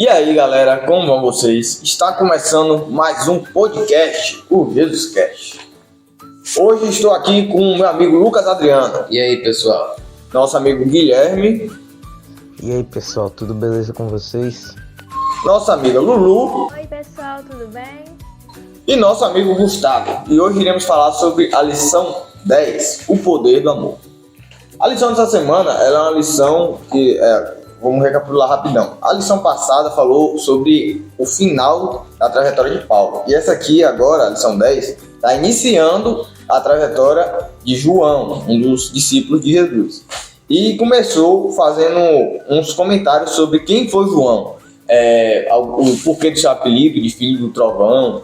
E aí, galera, como vão vocês? Está começando mais um podcast, o JesusCast. Hoje estou aqui com o meu amigo Lucas Adriano. E aí, pessoal? Nosso amigo Guilherme. E aí, pessoal, tudo beleza com vocês? Nossa amiga Lulu. Oi, pessoal, tudo bem? E nosso amigo Gustavo. E hoje iremos falar sobre a lição 10, o poder do amor. A lição dessa semana ela é uma lição que... Vamos recapitular rapidão. A lição passada falou sobre o final da trajetória de Paulo. E essa aqui, agora, a lição 10, está iniciando a trajetória de João, um dos discípulos de Jesus. E começou fazendo uns comentários sobre quem foi João, o porquê do seu apelido de filho do trovão,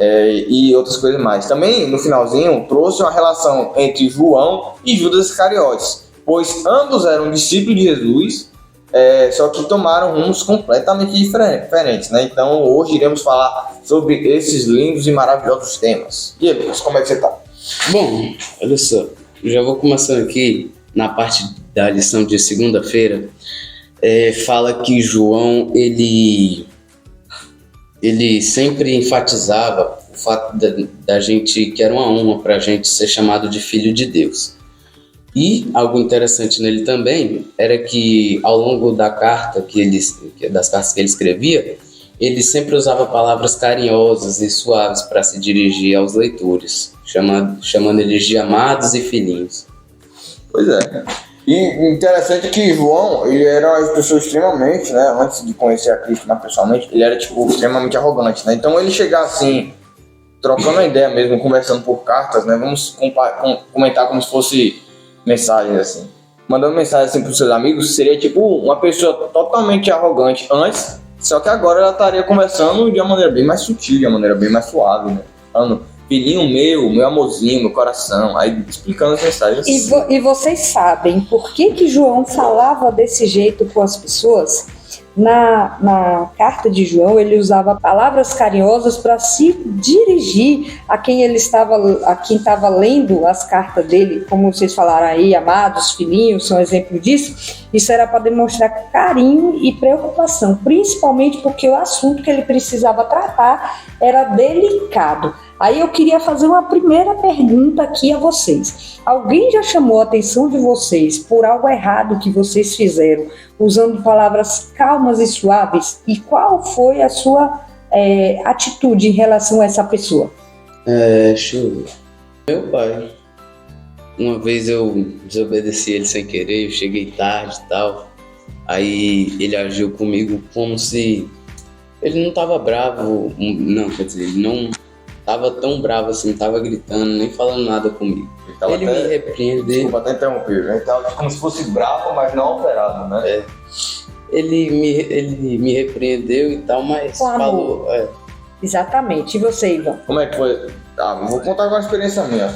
e outras coisas mais. Também, no finalzinho, trouxe uma relação entre João e Judas Iscariotes, pois ambos eram discípulos de Jesus, só que tomaram rumos completamente diferentes, né? Então hoje iremos falar sobre esses lindos e maravilhosos temas. E aí, Lucas, como é que você tá? Bom, olha só, eu já vou começando aqui na parte da lição de segunda-feira. Fala que João, ele sempre enfatizava o fato da gente, que era uma honra para a gente ser chamado de filho de Deus. E algo interessante nele também era que ao longo das cartas que ele escrevia, ele sempre usava palavras carinhosas e suaves para se dirigir aos leitores, chamando eles de amados e filhinhos. Pois é. E interessante que João, ele era uma pessoa extremamente, né, antes de conhecer a Cristo pessoalmente, ele era extremamente arrogante, né? Então ele chegar assim, trocando a ideia mesmo, conversando por cartas, né? Vamos comentar como se fosse mensagens assim, mandando mensagem assim para os seus amigos, seria tipo uma pessoa totalmente arrogante antes, só que agora ela estaria conversando de uma maneira bem mais sutil, de uma maneira bem mais suave, né? Falando, filhinho meu amorzinho, meu coração, aí explicando as mensagens. E vocês sabem por que João falava desse jeito com as pessoas? Na carta de João, ele usava palavras carinhosas para se dirigir a quem estava lendo as cartas dele, como vocês falaram aí, amados, filhinhos, são exemplo disso. Isso era para demonstrar carinho e preocupação, principalmente porque o assunto que ele precisava tratar era delicado. Aí eu queria fazer uma primeira pergunta aqui a vocês. Alguém já chamou a atenção de vocês por algo errado que vocês fizeram, usando palavras calmas e suaves? E qual foi a sua atitude em relação a essa pessoa? Deixa eu ver. Meu pai. Uma vez eu desobedeci ele sem querer, eu cheguei tarde e tal. Aí ele agiu comigo como se... Ele não estava bravo, não, quer dizer, ele não... Tava tão bravo assim, não tava gritando, nem falando nada comigo. Ele me repreendeu. Desculpa até interromper, ele tava como se fosse bravo, mas não alterado, né? Ele me repreendeu e tal, mas falou. Exatamente. E você, Ivan? Como é que foi? Vou contar uma experiência minha.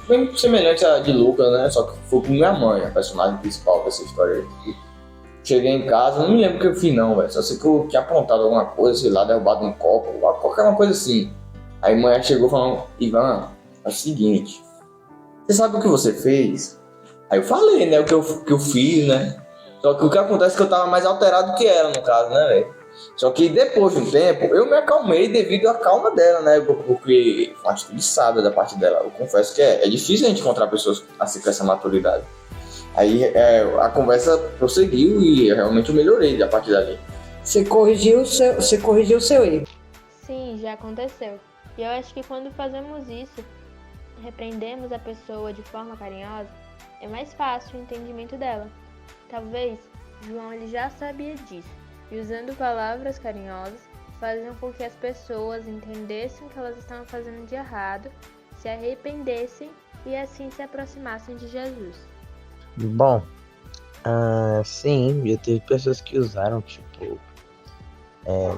Bem semelhante à de Lucas, né? Só que foi com minha mãe, a personagem principal dessa história aí. Cheguei em casa, não me lembro o que eu fiz não, velho. Só sei que eu tinha apontado alguma coisa, sei lá, derrubado um copo, qualquer uma coisa assim. Aí a mãe chegou falando, Ivan, é o seguinte, você sabe o que você fez? Aí eu falei, né, o que eu fiz, né? Só que o que acontece é que eu tava mais alterado que ela, no caso, né, velho? Só que depois de um tempo, eu me acalmei devido à calma dela, né? Porque foi uma atitude sábia da parte dela. Eu confesso que é difícil a gente encontrar pessoas assim com essa maturidade. Aí a conversa prosseguiu e realmente eu melhorei a partir dali. Você corrigiu o seu erro. Sim, já aconteceu. E eu acho que quando fazemos isso, repreendemos a pessoa de forma carinhosa, é mais fácil o entendimento dela. Talvez João ele já sabia disso, e usando palavras carinhosas, faziam com que as pessoas entendessem o que elas estavam fazendo de errado, se arrependessem e assim se aproximassem de Jesus. Bom, sim, já teve pessoas que usaram, tipo,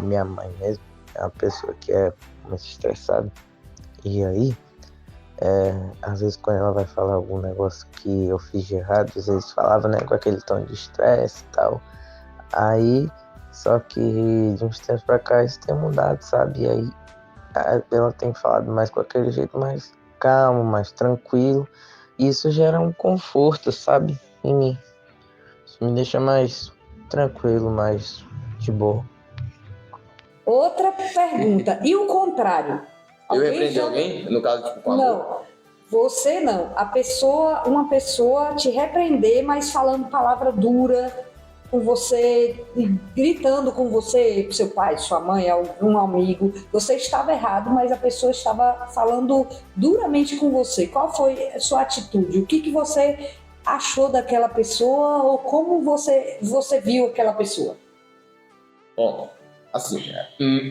minha mãe mesmo, é uma pessoa que é muito estressada, e aí, às vezes quando ela vai falar algum negócio que eu fiz de errado, às vezes falava, né, com aquele tom de estresse e tal, aí, só que de uns tempos pra cá isso tem mudado, sabe, e aí ela tem falado mais com aquele jeito mais calmo, mais tranquilo, e isso gera um conforto, sabe, em mim, isso me deixa mais tranquilo, mais de boa. Outra pergunta. E o contrário? Eu Alguém repreendi já- alguém? No caso, tipo, com amor? Não, você não. Uma pessoa te repreender, mas falando palavra dura com você, e gritando com você, seu pai, sua mãe, algum amigo. Você estava errado, mas a pessoa estava falando duramente com você. Qual foi a sua atitude? O que você achou daquela pessoa ou como você viu aquela pessoa? Bom, assim,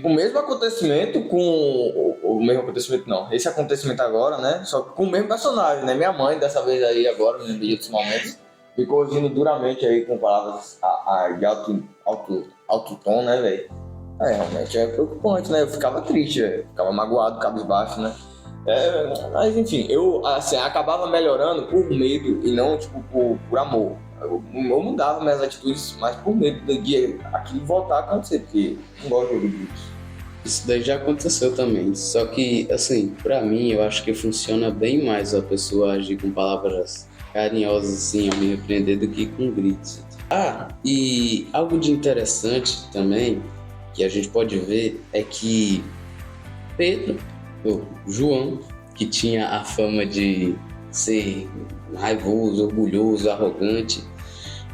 o mesmo acontecimento com. O mesmo acontecimento não. Esse acontecimento agora, né? Só que com o mesmo personagem, né? Minha mãe, dessa vez aí, agora, no meio dos momentos, me corrigindo duramente aí com palavras de alto tom, né, velho? Realmente é preocupante, né? Eu ficava triste, velho. Ficava magoado, cabisbaixo, né? Mas enfim, eu assim, acabava melhorando por medo e não, tipo, por amor. Eu mudava minhas atitudes, mas por medo de aquilo voltar a acontecer, porque não gosto de ouvir gritos. Isso daí já aconteceu também. Só que, assim, pra mim, eu acho que funciona bem mais a pessoa agir com palavras carinhosas, assim, ao me repreender do que com gritos. Ah, e algo de interessante também, que a gente pode ver, é que Pedro, ou João, que tinha a fama de ser raivoso, orgulhoso, arrogante,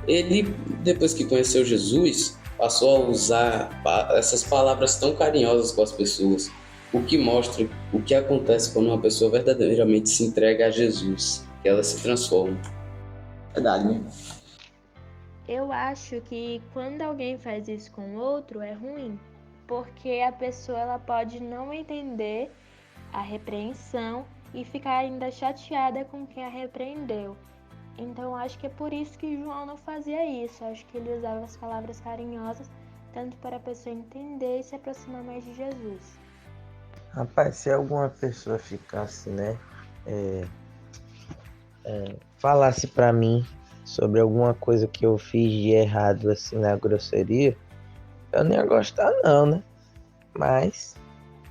ele, depois que conheceu Jesus, passou a usar essas palavras tão carinhosas com as pessoas, o que mostra o que acontece quando uma pessoa verdadeiramente se entrega a Jesus, que ela se transforma. Verdade, né? Eu acho que quando alguém faz isso com o outro é ruim, porque a pessoa ela pode não entender a repreensão e ficar ainda chateada com quem a repreendeu. Então acho que é por isso que João não fazia isso. Acho que ele usava as palavras carinhosas tanto para a pessoa entender e se aproximar mais de Jesus. Rapaz, se alguma pessoa ficasse, né, falasse pra mim sobre alguma coisa que eu fiz de errado, assim, na grosseria, eu não ia gostar não, né? Mas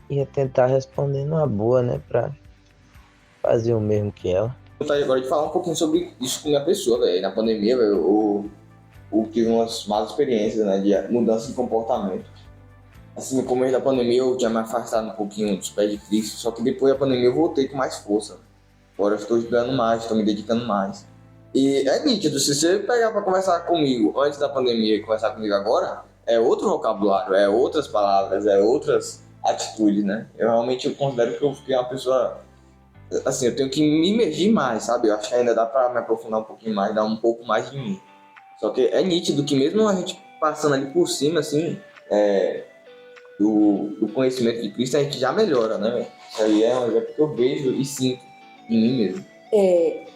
ia tentar responder numa boa, né, pra fazer o mesmo que ela. Eu gostaria agora de falar um pouquinho sobre isso com minha pessoa, velho. Na pandemia, velho, eu tive umas más experiências, né, de mudança de comportamento. Assim, no começo da pandemia eu tinha me afastado um pouquinho dos pés de Cristo, só que depois da pandemia eu voltei com mais força. Agora eu estou estudando mais, estou me dedicando mais. E é nítido, se você pegar para conversar comigo antes da pandemia e conversar comigo agora, é outro vocabulário, é outras palavras, é outras atitudes, né? Eu realmente considero que eu fiquei uma pessoa. Assim, eu tenho que me imergir mais, sabe? Eu acho que ainda dá para me aprofundar um pouquinho mais, dar um pouco mais de mim. Só que é nítido que mesmo a gente passando ali por cima, assim, do conhecimento de Cristo, a gente já melhora, né? Isso aí é um exemplo que eu vejo e sinto em mim mesmo.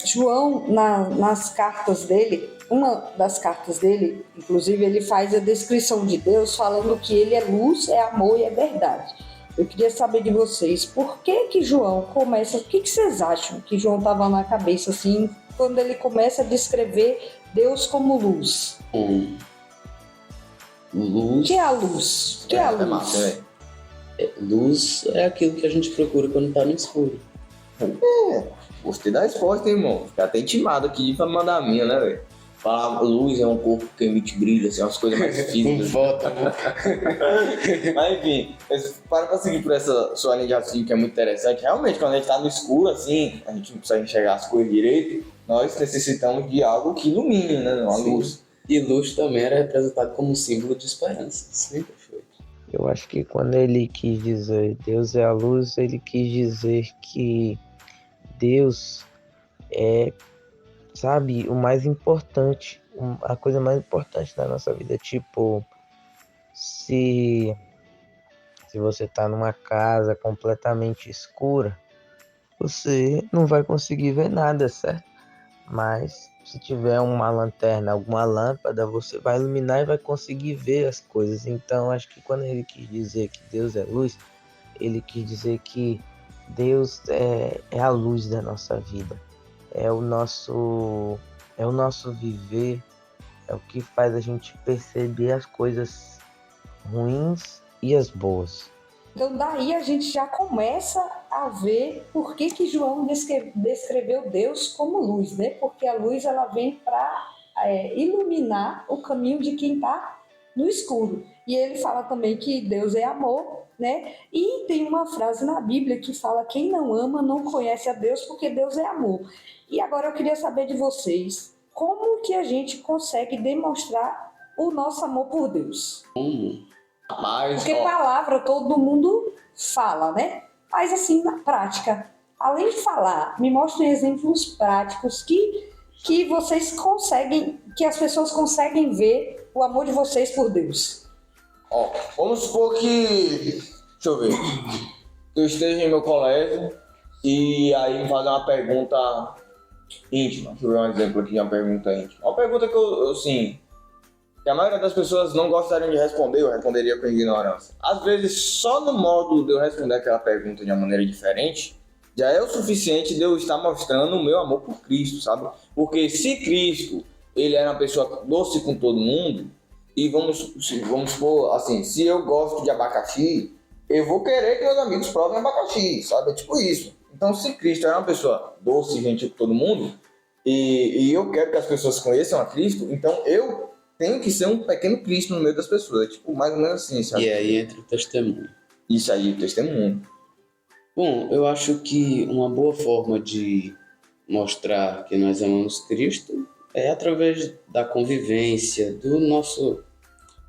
João, nas cartas dele, uma das cartas dele, inclusive, ele faz a descrição de Deus falando que ele é luz, é amor e é verdade. Eu queria saber de vocês, por que João começa, o que vocês acham que João estava na cabeça, assim, quando ele começa a descrever Deus como luz? Luz, O que é a luz? O que é a luz? massa, né? luz é aquilo que a gente procura quando está no escuro. Gostei da resposta, hein, irmão? Fiquei até intimado aqui pra mandar a minha, né, velho? Falar luz é um corpo que emite brilho, assim, umas coisas mais finas. Mas enfim, para seguir por essa sua linha de raciocínio que é muito interessante. Realmente, quando a gente tá no escuro, assim, a gente não consegue enxergar as coisas direito, nós necessitamos de algo que ilumine, né? Uma Sim. luz. E luz também era representado como um símbolo de esperança. Sempre foi. Eu acho que quando ele quis dizer Deus é a luz, ele quis dizer que Deus é, sabe, o mais importante, a coisa mais importante da nossa vida. Tipo, se você tá numa casa completamente escura, você não vai conseguir ver nada, certo? Mas se tiver uma lanterna, alguma lâmpada, você vai iluminar e vai conseguir ver as coisas. Então, acho que quando ele quis dizer que Deus é luz, ele quis dizer que Deus é a luz da nossa vida. É o nosso viver, é o que faz a gente perceber as coisas ruins e as boas. Então daí a gente já começa a ver por que João descreveu Deus como luz, né? Porque a luz ela vem para iluminar o caminho de quem está no escuro. E ele fala também que Deus é amor, né? E tem uma frase na Bíblia que fala: quem não ama não conhece a Deus, porque Deus é amor. E agora eu queria saber de vocês, como que a gente consegue demonstrar o nosso amor por Deus? Mas, Porque palavra todo mundo fala, né? Mas assim, na prática, além de falar, me mostrem exemplos práticos que vocês conseguem, que as pessoas conseguem ver o amor de vocês por Deus. Vamos supor que, deixa eu ver, eu esteja em meu colégio e aí me fazer uma pergunta íntima. Deixa eu ver um exemplo aqui de uma pergunta íntima. Uma pergunta que assim, que a maioria das pessoas não gostariam de responder, eu responderia com ignorância. Às vezes, só no modo de eu responder aquela pergunta de uma maneira diferente, já é o suficiente de eu estar mostrando o meu amor por Cristo, sabe? Porque se Cristo, ele era uma pessoa doce com todo mundo, e vamos supor, assim, se eu gosto de abacaxi, eu vou querer que meus amigos provem abacaxi, sabe? É tipo isso. Então, se Cristo era uma pessoa doce e gentil com todo mundo, e eu quero que as pessoas conheçam a Cristo, então eu tenho que ser um pequeno Cristo no meio das pessoas. É tipo, mais ou menos assim, sabe? E aí entra o testemunho. Isso aí, testemunho. Bom, eu acho que uma boa forma de mostrar que nós amamos Cristo é através da convivência,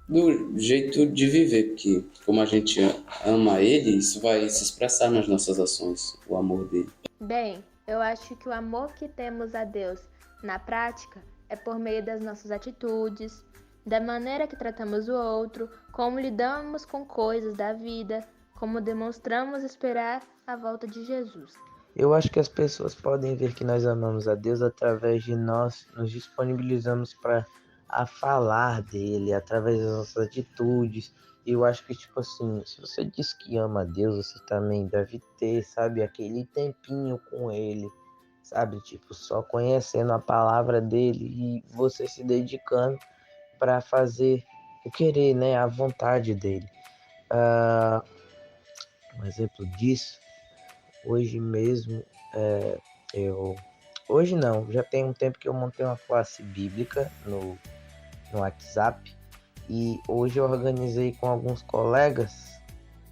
do jeito de viver, porque como a gente ama Ele, isso vai se expressar nas nossas ações, o amor dele. Bem, eu acho que o amor que temos a Deus na prática é por meio das nossas atitudes, da maneira que tratamos o outro, como lidamos com coisas da vida, como demonstramos esperar a volta de Jesus. Eu acho que as pessoas podem ver que nós amamos a Deus através de nós nos disponibilizamos para falar dele, através das nossas atitudes. Eu acho que, tipo assim, se você diz que ama a Deus, você também deve ter, sabe, aquele tempinho com ele, sabe, tipo, só conhecendo a palavra dele e você se dedicando para fazer o querer, né, a vontade dele. Um exemplo disso, hoje mesmo, hoje não, já tem um tempo que eu montei uma classe bíblica no WhatsApp e hoje eu organizei com alguns colegas,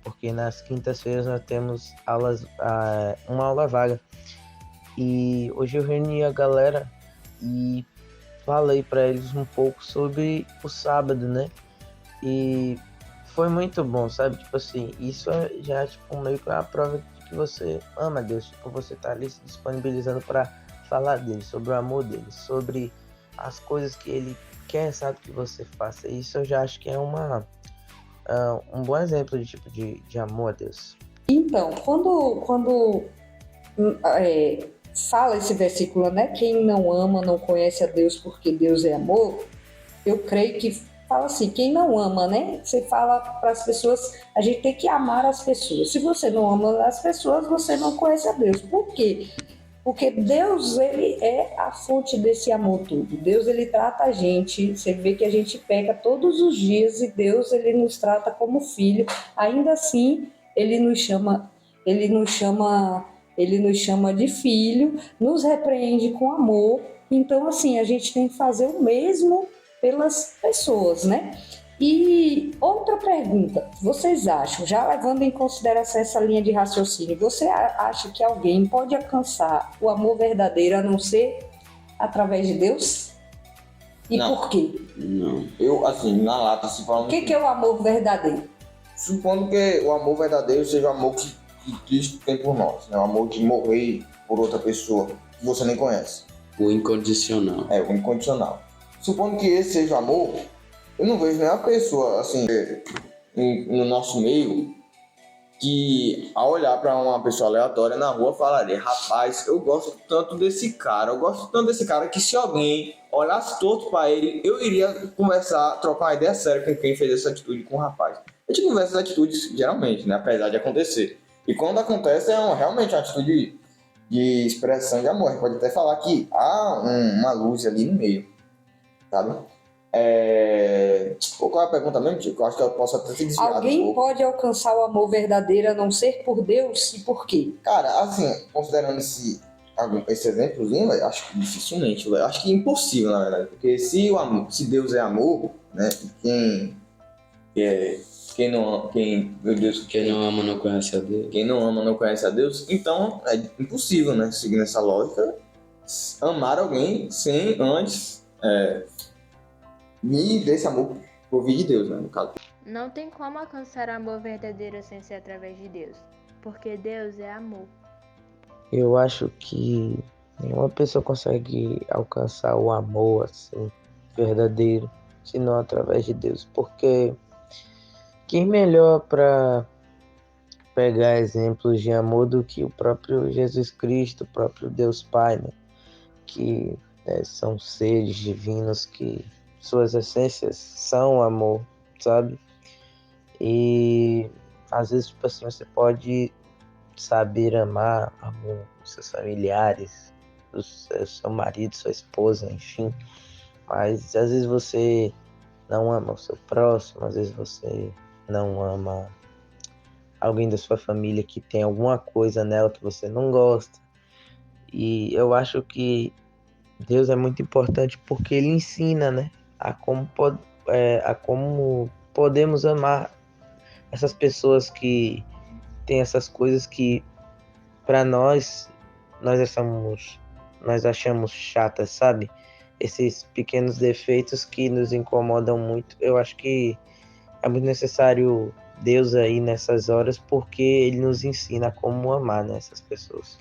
porque nas quintas-feiras nós temos uma aula vaga. E hoje eu reuni a galera e falei para eles um pouco sobre o sábado, né? E foi muito bom, sabe? Tipo assim, isso já é tipo meio que uma prova de que você ama Deus. Tipo, você tá ali se disponibilizando para falar dele, sobre o amor dele, sobre as coisas que ele quer, sabe, que você faça. Isso eu já acho que é um bom exemplo de tipo de amor a Deus. Então, quando fala esse versículo, né? Quem não ama não conhece a Deus, porque Deus é amor. Eu creio que fala assim, quem não ama, né? Você fala para as pessoas, a gente tem que amar as pessoas. Se você não ama as pessoas, você não conhece a Deus. Por quê? Porque Deus, ele é a fonte desse amor todo. Deus, ele trata a gente, você vê que a gente peca todos os dias e Deus, ele nos trata como filho. Ainda assim, ele nos chama de filho, nos repreende com amor. Então, assim, a gente tem que fazer o mesmo pelas pessoas, né? E outra pergunta, vocês acham, já levando em consideração essa linha de raciocínio, você acha que alguém pode alcançar o amor verdadeiro a não ser através de Deus? E Não. por quê? Não. Eu, assim, na lata, se falando... O que é o amor verdadeiro? Supondo que o amor verdadeiro seja o amor que Cristo tem por nós, né? O amor de morrer por outra pessoa que você nem conhece. O incondicional. É, o incondicional. Supondo que esse seja o amor, eu não vejo nenhuma pessoa, assim, no nosso meio, que ao olhar para uma pessoa aleatória na rua falaria: rapaz, eu gosto tanto desse cara, que se alguém olhasse torto para ele, eu iria começar a trocar uma ideia séria com quem fez essa atitude com o rapaz. A gente não vê essas atitudes geralmente, né, apesar de acontecer. E quando acontece, realmente uma atitude de expressão de amor. A gente pode até falar que há uma luz ali no meio, sabe? Qual é a pergunta mesmo, Tico? Eu acho que eu posso até se desviar. Alguém pode alcançar o amor verdadeiro a não ser por Deus? E por quê? Cara, assim, considerando esse exemplozinho, véio, acho que dificilmente, véio, acho que é impossível, na verdade. Porque se Deus é amor, né, que é meu Deus, Quem não ama não conhece a Deus. quem não ama não conhece a Deus, então é impossível, né, seguindo essa lógica, amar alguém sem antes me desse amor por vir de Deus, né, no caso. Não tem como alcançar o amor verdadeiro sem ser através de Deus, porque Deus é amor. Eu acho que nenhuma pessoa consegue alcançar o amor assim verdadeiro, senão através de Deus, porque quem melhor para pegar exemplos de amor do que o próprio Jesus Cristo, o próprio Deus Pai, né? Que são seres divinos que suas essências são amor, sabe? E às vezes, tipo assim, você pode saber amar os seus familiares, seu marido, sua esposa, enfim, mas às vezes você não ama o seu próximo, às vezes você não ama alguém da sua família que tem alguma coisa nela que você não gosta. E eu acho que Deus é muito importante porque ele ensina, né, a como podemos amar essas pessoas que têm essas coisas que para nós achamos chatas, sabe? Esses pequenos defeitos que nos incomodam muito. Eu acho que é muito necessário Deus aí nessas horas, porque ele nos ensina como amar, né, essas pessoas.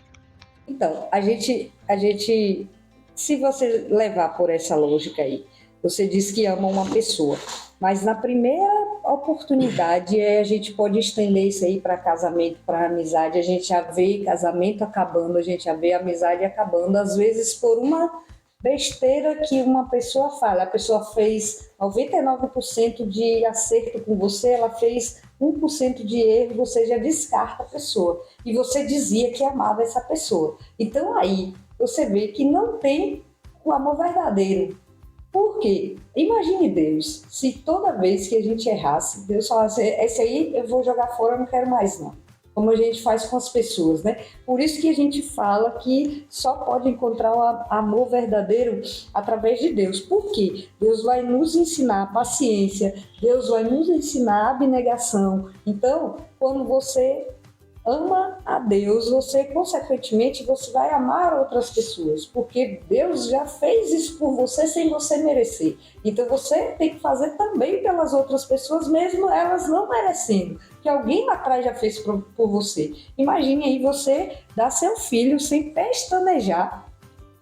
Então, a gente, se você levar por essa lógica aí, você diz que ama uma pessoa, mas na primeira oportunidade a gente pode estender isso aí para casamento, para amizade, a gente já vê casamento acabando, a gente já vê amizade acabando, às vezes por uma besteira que uma pessoa fala. A pessoa fez 99% de acerto com você, ela fez 1% de erro, você já descarta a pessoa. E você dizia que amava essa pessoa. Então aí você vê que não tem o amor verdadeiro. Por quê? Imagine Deus, se toda vez que a gente errasse, Deus falasse, esse aí eu vou jogar fora, eu não quero mais não. Como a gente faz com as pessoas, né? Por isso que a gente fala que só pode encontrar o amor verdadeiro através de Deus. Por quê? Deus vai nos ensinar paciência, Deus vai nos ensinar abnegação. Então, quando você ama a Deus, você, consequentemente, você vai amar outras pessoas, porque Deus já fez isso por você sem você merecer. Então você tem que fazer também pelas outras pessoas, mesmo elas não merecendo, que alguém lá atrás já fez por você. Imagine aí você dar seu filho sem pestanejar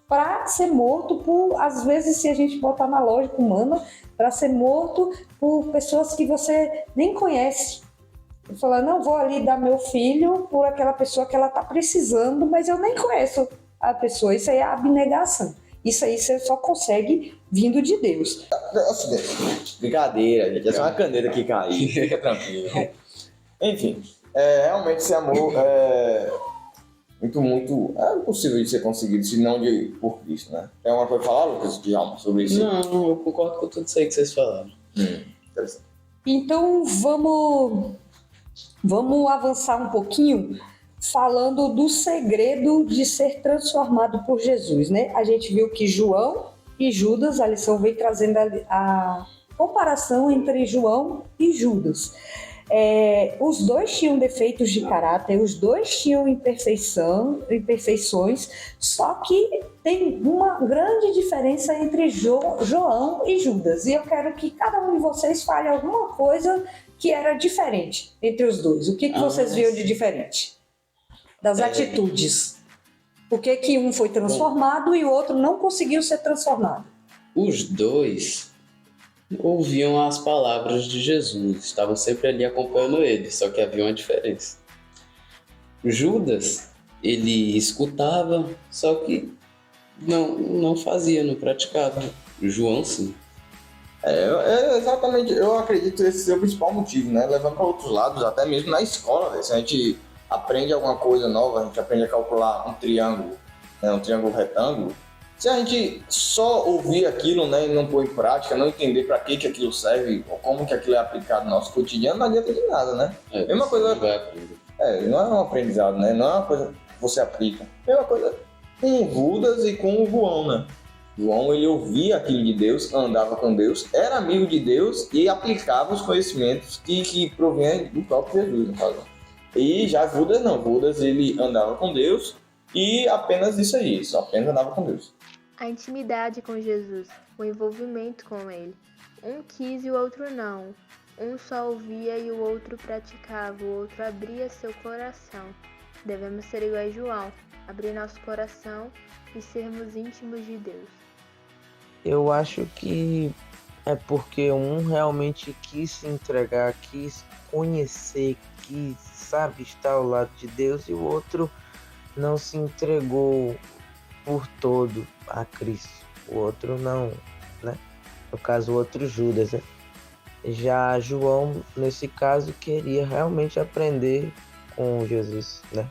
para ser morto por, às vezes, se a gente botar na lógica humana, para ser morto por pessoas que você nem conhece. Falar, não vou ali dar meu filho por aquela pessoa que ela está precisando, mas eu nem conheço a pessoa. Isso aí é abnegação. Isso aí você só consegue vindo de Deus. Brincadeira, gente. É só uma caneta que caiu. Fica tranquilo. Enfim, realmente esse amor é muito é impossível de ser conseguido, se não por Cristo, né? Tem alguma coisa pra falar, Lucas, de alma sobre isso? Não, eu concordo com tudo isso aí que vocês falaram. Interessante. Então vamos avançar um pouquinho falando do segredo de ser transformado por Jesus, né? A gente viu que João e Judas, a lição vem trazendo a comparação entre João e Judas. Os dois tinham defeitos de caráter, os dois tinham imperfeições, só que tem uma grande diferença entre João e Judas. E eu quero que cada um de vocês fale alguma coisa que era diferente entre os dois. O que vocês viram de diferente? Das atitudes. Por que um foi transformado e o outro não conseguiu ser transformado? Os dois ouviam as palavras de Jesus, estavam sempre ali acompanhando ele, só que havia uma diferença. Judas, ele escutava, só que não fazia, não praticava. João, sim. Exatamente, eu acredito esse ser o principal motivo, né? Levando para outros lados, até mesmo na escola, né? Se a gente aprende alguma coisa nova, a gente aprende a calcular um triângulo, né? Um triângulo retângulo. Se a gente só ouvir aquilo, né, e não pôr em prática, não entender para que aquilo serve, ou como que aquilo é aplicado no nosso cotidiano, não adianta de nada, né? Mesma coisa. Não é um aprendizado, né? Não é uma coisa que você aplica. Mesma coisa com o Judas e com o João, né? João, ele ouvia aquilo de Deus, andava com Deus, era amigo de Deus e aplicava os conhecimentos que provêm do próprio Jesus, no caso. E já Judas não, Judas ele andava com Deus e apenas isso aí, só apenas andava com Deus. A intimidade com Jesus, o envolvimento com ele. Um quis e o outro não. Um só ouvia e o outro praticava, o outro abria seu coração. Devemos ser iguais a João, abrir nosso coração e sermos íntimos de Deus. Eu acho que é porque um realmente quis se entregar, quis conhecer, quis, sabe, estar ao lado de Deus, e o outro não se entregou por todo a Cristo. O outro não, né? No caso, o outro Judas, né? Já João, nesse caso, queria realmente aprender com Jesus, né?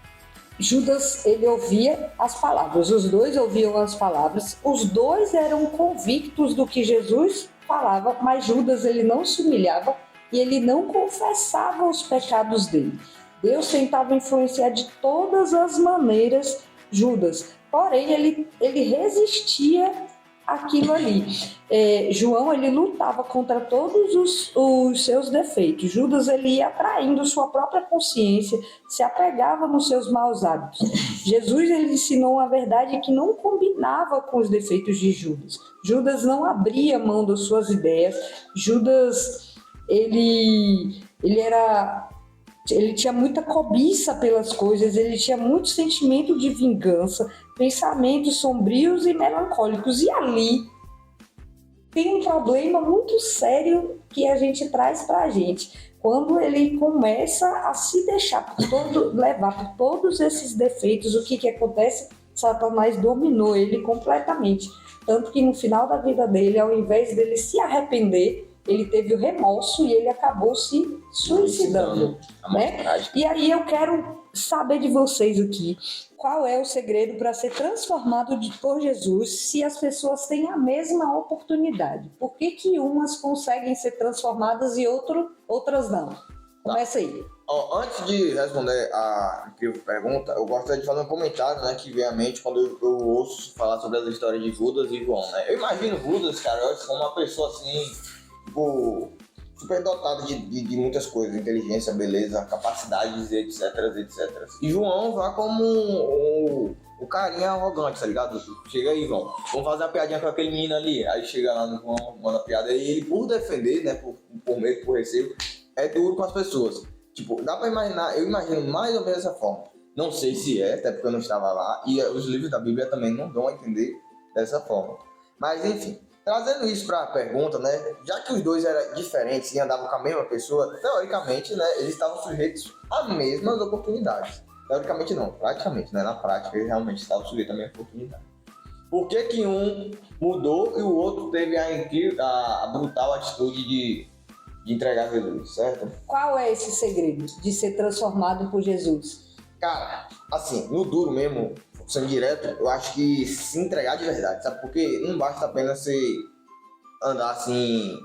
Judas, ele ouvia as palavras, os dois ouviam as palavras, os dois eram convictos do que Jesus falava, mas Judas, ele não se humilhava e ele não confessava os pecados dele. Deus tentava influenciar de todas as maneiras Judas, porém ele resistia àquilo ali. João, ele lutava contra todos os seus defeitos. Judas, ele ia atraindo sua própria consciência, se apegava nos seus maus hábitos. Jesus, ele ensinou uma verdade que não combinava com os defeitos de Judas. Judas não abria mão das suas ideias. Judas, ele tinha muita cobiça pelas coisas, ele tinha muito sentimento de vingança, pensamentos sombrios e melancólicos. E ali tem um problema muito sério que a gente traz para a gente. Quando ele começa a se deixar levar por todos esses defeitos, o que acontece? Satanás dominou ele completamente. Tanto que no final da vida dele, ao invés dele se arrepender, ele teve o remorso e ele acabou se suicidando, né? E aí eu quero saber de vocês aqui, qual é o segredo para ser transformado por Jesus se as pessoas têm a mesma oportunidade? Por que umas conseguem ser transformadas e outras não? Começa aí. Antes de responder a incrível pergunta, eu gostaria de fazer um comentário, né, que vem à mente quando eu ouço falar sobre as histórias de Judas e João, né? Eu imagino Judas, cara, como uma pessoa assim, tipo, super dotada de muitas coisas, inteligência, beleza, capacidades, etc, etc. E João vai como o carinha arrogante, tá ligado? Chega aí, João, vamos fazer uma piadinha com aquele menino ali. Aí chega lá no João, manda piada, e ele, por defender, né, por medo, por receio, é duro com as pessoas. Tipo, dá pra imaginar, eu imagino mais ou menos dessa forma. Não sei se é, até porque eu não estava lá, e os livros da Bíblia também não dão a entender dessa forma. Mas enfim, trazendo isso para a pergunta, né? Já que os dois eram diferentes e andavam com a mesma pessoa, teoricamente, né, eles estavam sujeitos às mesmas oportunidades. Teoricamente não, praticamente, né? Na prática eles realmente estavam sujeitos à mesma oportunidade. Por que um mudou e o outro teve a brutal atitude de entregar Jesus, certo? Qual é esse segredo de ser transformado por Jesus? Cara, assim, no duro mesmo, sendo direto, eu acho que se entregar de verdade, sabe? Porque não basta apenas você andar assim,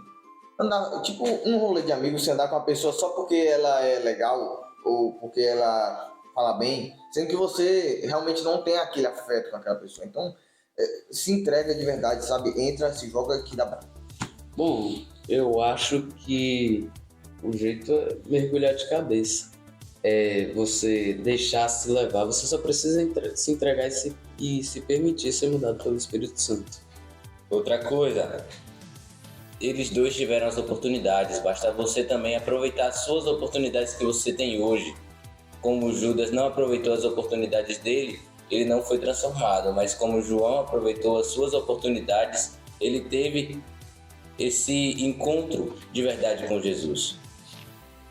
tipo um rolê de amigos, você andar com uma pessoa só porque ela é legal ou porque ela fala bem, sendo que você realmente não tem aquele afeto com aquela pessoa. Então, se entrega de verdade, sabe? Entra, se joga que dá pra... Bom, eu acho que o jeito é mergulhar de cabeça. É você deixar se levar, você só precisa se entregar e se permitir ser mudado pelo Espírito Santo. Outra coisa, eles dois tiveram as oportunidades, basta você também aproveitar as suas oportunidades que você tem hoje. Como Judas não aproveitou as oportunidades dele, ele não foi transformado, mas como João aproveitou as suas oportunidades, ele teve esse encontro de verdade com Jesus.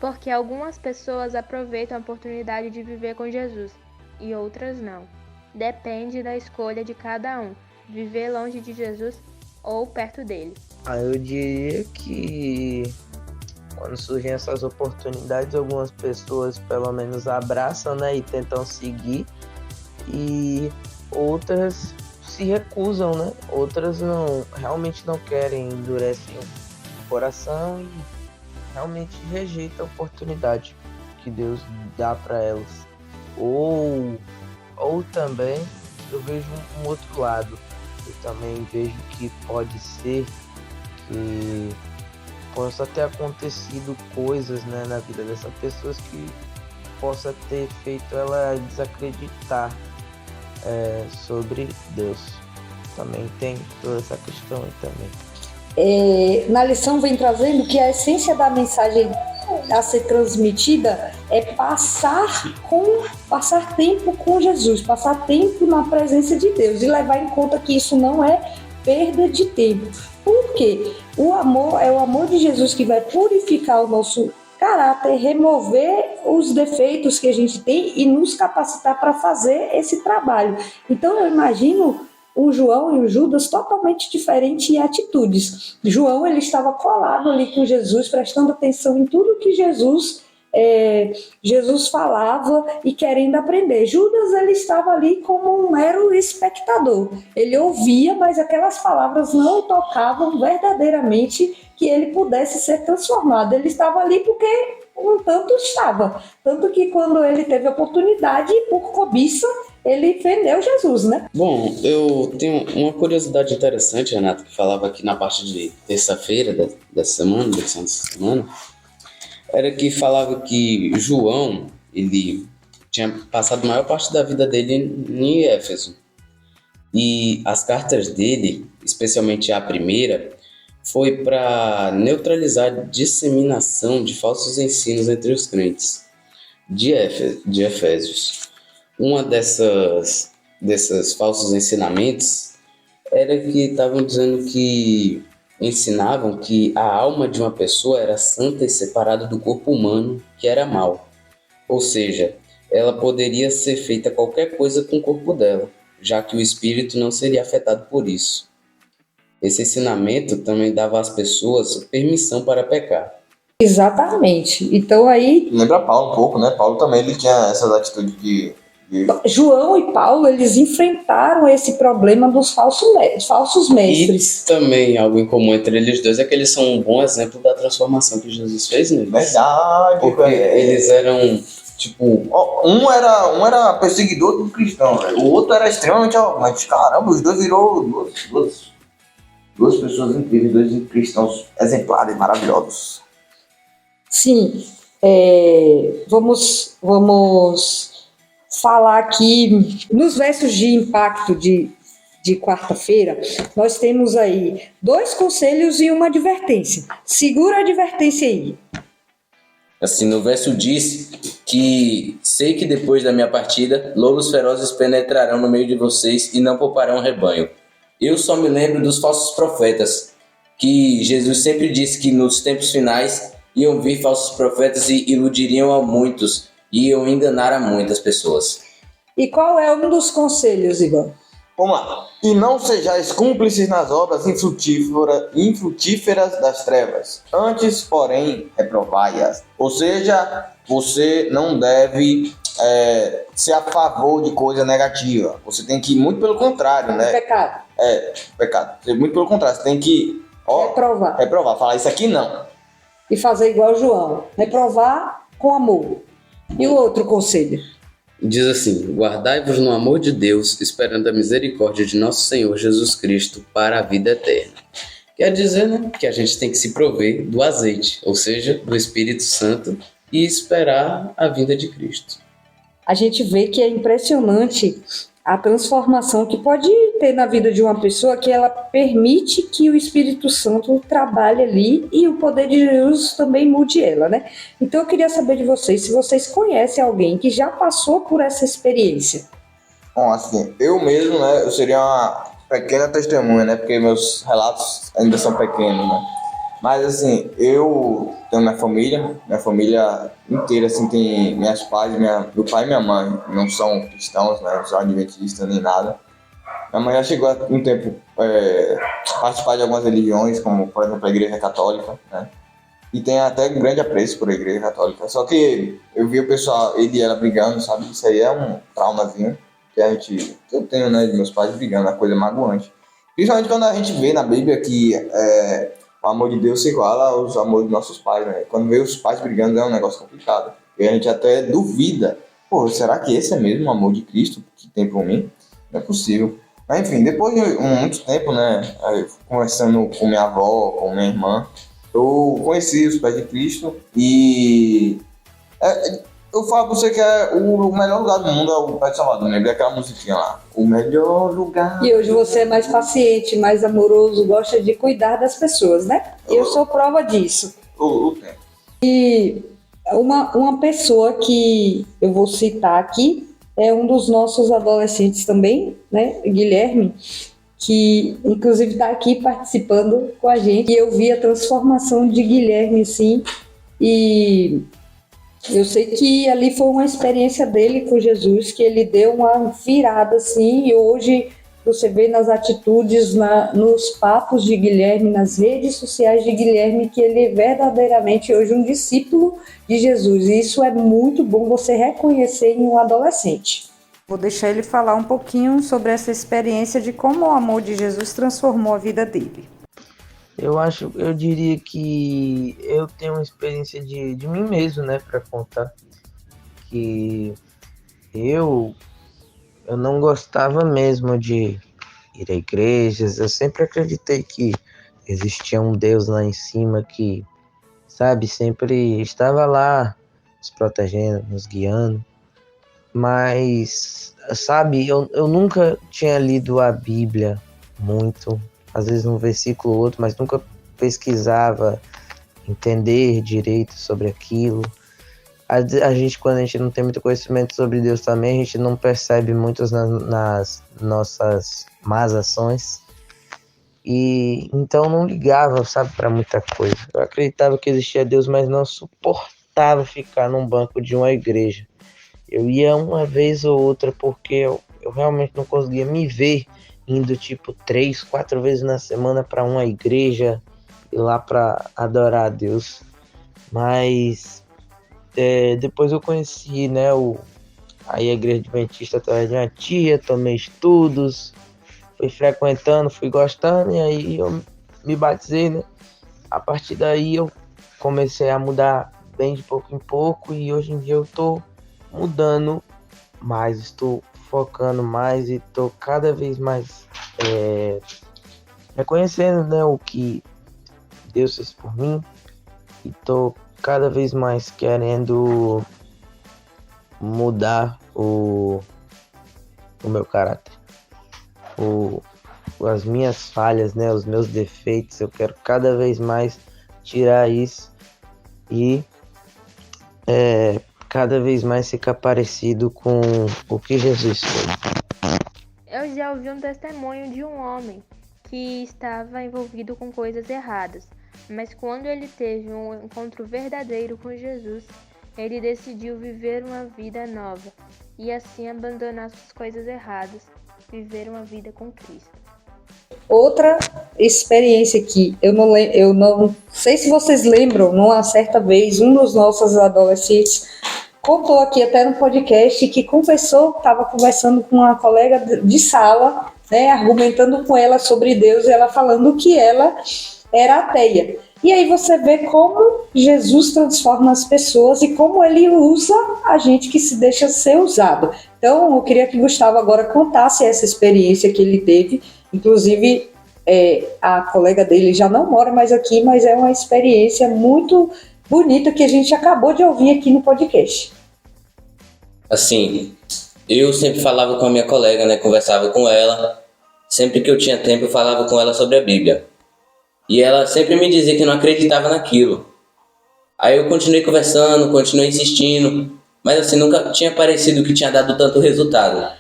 Porque algumas pessoas aproveitam a oportunidade de viver com Jesus e outras não. Depende da escolha de cada um, viver longe de Jesus ou perto dele. Eu diria que quando surgem essas oportunidades, algumas pessoas pelo menos abraçam, né, e tentam seguir, e outras se recusam, né? Outras realmente não querem, endurecem o coração e realmente rejeitam a oportunidade que Deus dá para elas. Ou também eu vejo um outro lado. eu também vejo que pode ser que possa ter acontecido coisas, né, na vida dessas pessoas que possa ter feito ela desacreditar sobre Deus. Também tem toda essa questão aí também. Na lição vem trazendo que a essência da mensagem a ser transmitida é passar tempo com Jesus, passar tempo na presença de Deus e levar em conta que isso não é perda de tempo. Por quê? O amor é o amor de Jesus que vai purificar o nosso caráter, remover os defeitos que a gente tem e nos capacitar para fazer esse trabalho. Então eu imagino o João e o Judas totalmente diferentes em atitudes. João, ele estava colado ali com Jesus, prestando atenção em tudo que Jesus falava e querendo aprender. Judas, ele estava ali como um mero espectador. Ele ouvia, mas aquelas palavras não tocavam verdadeiramente que ele pudesse ser transformado. Ele estava ali porque um tanto estava. Tanto que quando ele teve a oportunidade, por cobiça, ele vendeu Jesus, né? Bom, eu tenho uma curiosidade interessante, Renato, que falava aqui na parte de terça-feira dessa semana, era que falava que João, ele tinha passado a maior parte da vida dele em Éfeso. E as cartas dele, especialmente a primeira, foi para neutralizar a disseminação de falsos ensinos entre os crentes de Efésios. Uma desses falsos ensinamentos era que estavam dizendo que ensinavam que a alma de uma pessoa era santa e separada do corpo humano, que era mau. Ou seja, ela poderia ser feita qualquer coisa com o corpo dela, já que o espírito não seria afetado por isso. Esse ensinamento também dava às pessoas permissão para pecar. Exatamente. Então aí... Lembra Paulo um pouco, né? Paulo também ele tinha essas atitudes de... João e Paulo, eles enfrentaram esse problema dos falsos mestres. E também algo em comum entre eles dois é que eles são um bom exemplo da transformação que Jesus fez neles. Verdade. Porque eles eram, tipo... Um era perseguidor do cristão, velho. O outro era extremamente arrogante. Caramba, os dois virou duas pessoas incríveis, dois cristãos exemplares, maravilhosos. Sim. Vamos falar aqui nos versos de impacto de quarta-feira. Nós temos aí 2 conselhos e uma advertência. Segura a advertência aí. Assim, no verso diz que sei que depois da minha partida, lobos ferozes penetrarão no meio de vocês e não pouparão o rebanho. Eu só me lembro dos falsos profetas, que Jesus sempre disse que nos tempos finais iam vir falsos profetas e iludiriam a muitos, e iam enganar a muitas pessoas. E qual é um dos conselhos, Igor? Vamos lá. E não sejais cúmplices nas obras infrutíferas das trevas. Antes, porém, reprovai-as. Ou seja, você não deve ser a favor de coisa negativa. Você tem que ir muito pelo contrário, né? Pecado. Pecado. Muito pelo contrário. Você tem que reprovar. Falar isso aqui não. E fazer igual João. Reprovar com amor. E o outro conselho? Diz assim: guardai-vos no amor de Deus, esperando a misericórdia de nosso Senhor Jesus Cristo para a vida eterna. Quer dizer, né, que a gente tem que se prover do azeite, ou seja, do Espírito Santo, e esperar a vinda de Cristo. A gente vê que é impressionante a transformação que pode ter na vida de uma pessoa, que ela permite que o Espírito Santo trabalhe ali e o poder de Jesus também mude ela, né? Então eu queria saber de vocês, se vocês conhecem alguém que já passou por essa experiência. Bom, assim, eu mesmo, né, eu seria uma pequena testemunha, né, porque meus relatos ainda são pequenos, né? Mas assim, eu tenho minha família inteira, assim, tem meus pais, meu pai e minha mãe, não são cristãos, né, não são adventistas nem nada. Minha mãe já chegou há um tempo participar de algumas religiões, como por exemplo a Igreja Católica, né, e tem até grande apreço por a Igreja Católica. Só que eu vi o pessoal, ele e ela brigando, sabe, isso aí é um traumazinho que eu tenho, né, de meus pais brigando, é coisa magoante. Principalmente quando a gente vê na Bíblia que o amor de Deus se iguala aos amores dos nossos pais, né? Quando vê os pais brigando é um negócio complicado. E a gente até duvida. Pô, será que esse é mesmo o amor de Cristo que tem por mim? Não é possível. Mas enfim, depois de muito tempo, né, aí, conversando com minha avó, com minha irmã, eu conheci os pés de Cristo e eu falo pra você que o melhor lugar do mundo é o Pé de Salvador, né? Aquela musiquinha lá. O melhor lugar. E hoje você é mais paciente, mais amoroso, gosta de cuidar das pessoas, né? Eu sou prova disso. O tempo. E uma pessoa que eu vou citar aqui é um dos nossos adolescentes também, né? Guilherme, que inclusive está aqui participando com a gente. E eu vi a transformação de Guilherme, sim, e eu sei que ali foi uma experiência dele com Jesus, que ele deu uma virada, assim, e hoje você vê nas atitudes, nos papos de Guilherme, nas redes sociais de Guilherme, que ele é verdadeiramente hoje um discípulo de Jesus. E isso é muito bom você reconhecer em um adolescente. Vou deixar ele falar um pouquinho sobre essa experiência de como o amor de Jesus transformou a vida dele. Eu diria que eu tenho uma experiência de mim mesmo, né, para contar. Que eu não gostava mesmo de ir a igrejas, eu sempre acreditei que existia um Deus lá em cima que, sabe, sempre estava lá nos protegendo, nos guiando, mas, sabe, eu nunca tinha lido a Bíblia muito, às vezes um versículo ou outro, mas nunca pesquisava entender direito sobre aquilo. A gente, quando a gente não tem muito conhecimento sobre Deus também, a gente não percebe muito nas nossas más ações. E então não ligava, sabe, para muita coisa. Eu acreditava que existia Deus, mas não suportava ficar num banco de uma igreja. Eu ia uma vez ou outra porque eu realmente não conseguia me ver indo tipo 3, 4 vezes na semana para uma igreja e lá para adorar a Deus. Mas depois eu conheci, né, a igreja adventista através de minha tia, tomei estudos, fui frequentando, fui gostando e aí eu me batizei, né? A partir daí eu comecei a mudar bem de pouco em pouco e hoje em dia eu tô mudando mais, estou focando mais e estou cada vez mais reconhecendo, né, o que Deus fez por mim e estou cada vez mais querendo mudar o meu caráter, as minhas falhas, né, os meus defeitos. Eu quero cada vez mais tirar isso e cada vez mais ficar parecido com o que Jesus fez. Eu já ouvi um testemunho de um homem que estava envolvido com coisas erradas, mas quando ele teve um encontro verdadeiro com Jesus, ele decidiu viver uma vida nova e assim abandonar suas coisas erradas, viver uma vida com Cristo. Outra experiência que eu não sei se vocês lembram, numa certa vez, um dos nossos adolescentes contou aqui até no podcast que estava conversando com uma colega de sala, né, argumentando com ela sobre Deus, e ela falando que ela era ateia. E aí você vê como Jesus transforma as pessoas e como ele usa a gente que se deixa ser usado. Então, eu queria que Gustavo agora contasse essa experiência que ele teve. Inclusive, a colega dele já não mora mais aqui, mas é uma experiência muito bonita que a gente acabou de ouvir aqui no podcast. Assim, eu sempre falava com a minha colega, né? Conversava com ela. Sempre que eu tinha tempo, eu falava com ela sobre a Bíblia. E ela sempre me dizia que não acreditava naquilo. Aí eu continuei conversando, continuei insistindo, mas assim, nunca tinha parecido que tinha dado tanto resultado.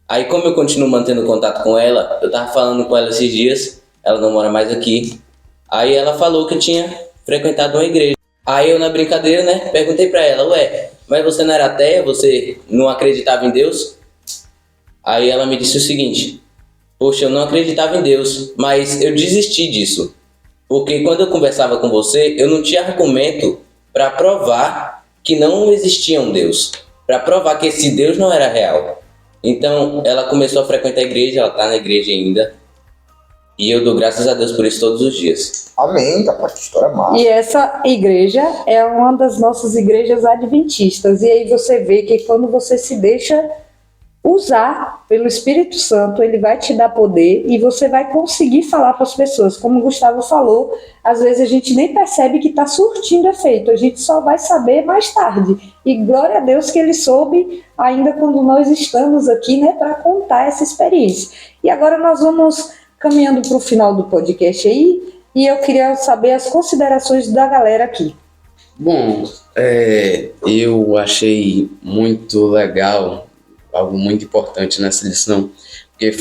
Aí como eu continuo mantendo contato com ela, eu tava falando com ela esses dias, ela não mora mais aqui. Aí ela falou que tinha frequentado uma igreja. Aí eu, na brincadeira, né, perguntei pra ela, mas você não era ateia? Você não acreditava em Deus? Aí ela me disse o seguinte: poxa, eu não acreditava em Deus, mas eu desisti disso. Porque quando eu conversava com você, eu não tinha argumento para provar que não existia um Deus. Para provar que esse Deus não era real. Então, ela começou a frequentar a igreja, ela está na igreja ainda. E eu dou graças a Deus por isso todos os dias. Amém, tá, que história massa. E essa igreja é uma das nossas igrejas adventistas. E aí você vê que quando você se deixa usar pelo Espírito Santo, ele vai te dar poder e você vai conseguir falar para as pessoas. Como o Gustavo falou, às vezes a gente nem percebe que está surtindo efeito, a gente só vai saber mais tarde. E glória a Deus que ele soube ainda quando nós estamos aqui, né, para contar essa experiência. E agora nós vamos caminhando para o final do podcast aí, e eu queria saber as considerações da galera aqui. Bom, eu achei muito legal, algo muito importante nessa lição, porque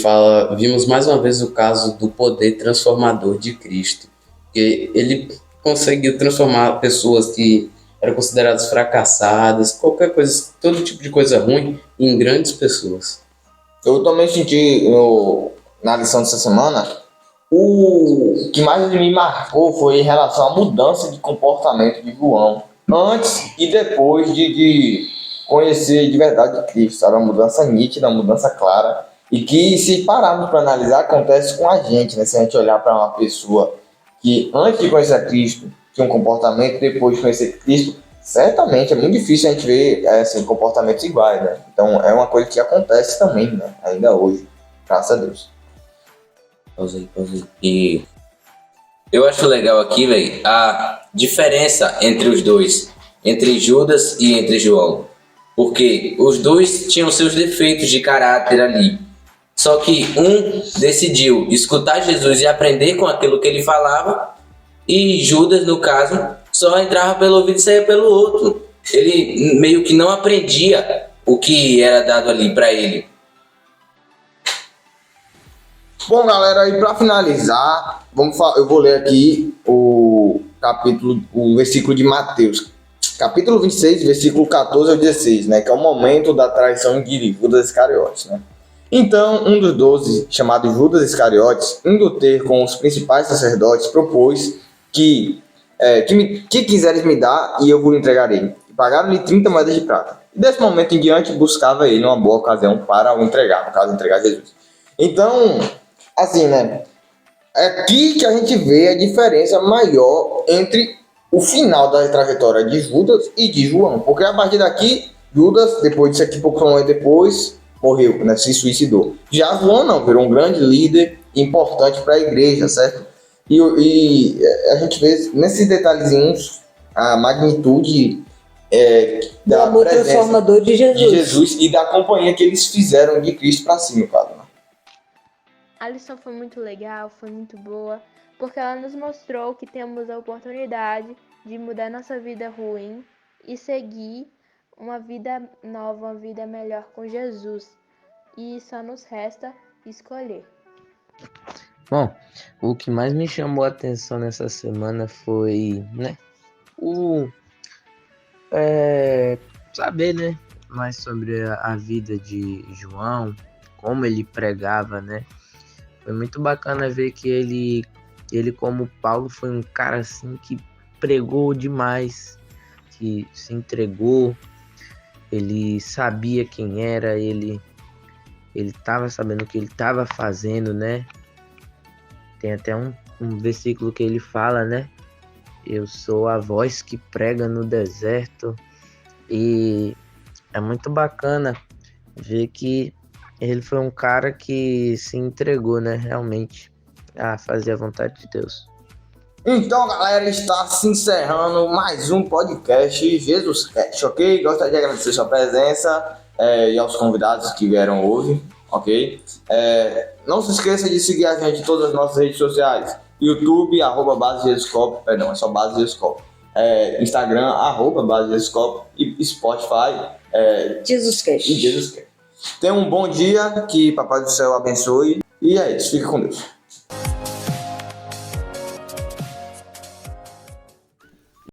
vimos mais uma vez o caso do poder transformador de Cristo, que ele conseguiu transformar pessoas que eram consideradas fracassadas, qualquer coisa, todo tipo de coisa ruim, em grandes pessoas. Eu também senti na lição dessa semana, o que mais me marcou foi em relação à mudança de comportamento de João, antes e depois de conhecer de verdade Cristo. Era uma mudança nítida, uma mudança clara, e que, se pararmos para analisar, acontece com a gente, né? Se a gente olhar para uma pessoa que antes de conhecer Cristo tinha um comportamento, depois de conhecer Cristo, certamente é muito difícil a gente ver assim, comportamentos iguais, né? Então é uma coisa que acontece também, né? Ainda hoje, graças a Deus. Pausei. E eu acho legal aqui, velho, a diferença entre os dois, entre Judas e entre João. Porque os dois tinham seus defeitos de caráter ali. Só que um decidiu escutar Jesus e aprender com aquilo que ele falava, e Judas, no caso, só entrava pelo ouvido e saía pelo outro. Ele meio que não aprendia o que era dado ali para ele. Bom, galera, e para finalizar, eu vou ler aqui o versículo de Mateus, capítulo 26, versículo 14 ao 16, né, que é o momento da traição de Judas Iscariotes, né? Então, um dos 12, chamado Judas Iscariotes, indo ter com os principais sacerdotes, propôs que quiseres me dar e eu vos entregarei. E pagaram-lhe 30 moedas de prata. E desse momento em diante, buscava ele uma boa ocasião para o entregar, no caso, entregar Jesus. Então, assim, né, é aqui que a gente vê a diferença maior entre o final da trajetória de Judas e de João. Porque a partir daqui, Judas, depois disso aqui, poucos anos depois, morreu, né, se suicidou. Já João não, virou um grande líder importante para a igreja, certo? E a gente vê nesses detalhezinhos a magnitude Do amor transformador de Jesus. E da companhia que eles fizeram de Cristo para si, no caso, né? A lição foi muito legal, foi muito boa, porque ela nos mostrou que temos a oportunidade de mudar nossa vida ruim e seguir uma vida nova, uma vida melhor com Jesus. E só nos resta escolher. Bom, o que mais me chamou a atenção nessa semana foi, né, saber, né, mais sobre a vida de João, como ele pregava, né. Foi muito bacana ver que ele como Paulo foi um cara assim que pregou demais, que se entregou, ele sabia quem era, ele estava sabendo o que ele estava fazendo, né? Tem até um versículo que ele fala, né? Eu sou a voz que prega no deserto. E é muito bacana ver que ele foi um cara que se entregou, né? Realmente a fazer a vontade de Deus. Então, galera, está se encerrando mais um podcast Jesus Cast, ok? Gostaria de agradecer sua presença e aos convidados que vieram hoje, ok? Não se esqueça de seguir a gente em todas as nossas redes sociais. YouTube, @BaseJesusCop, perdão, é só Base JesusCop. Instagram, @BaseJesusCop e Spotify, Jesus Cast. Tenha um bom dia, que Papai do Céu abençoe. E é isso, fique com Deus.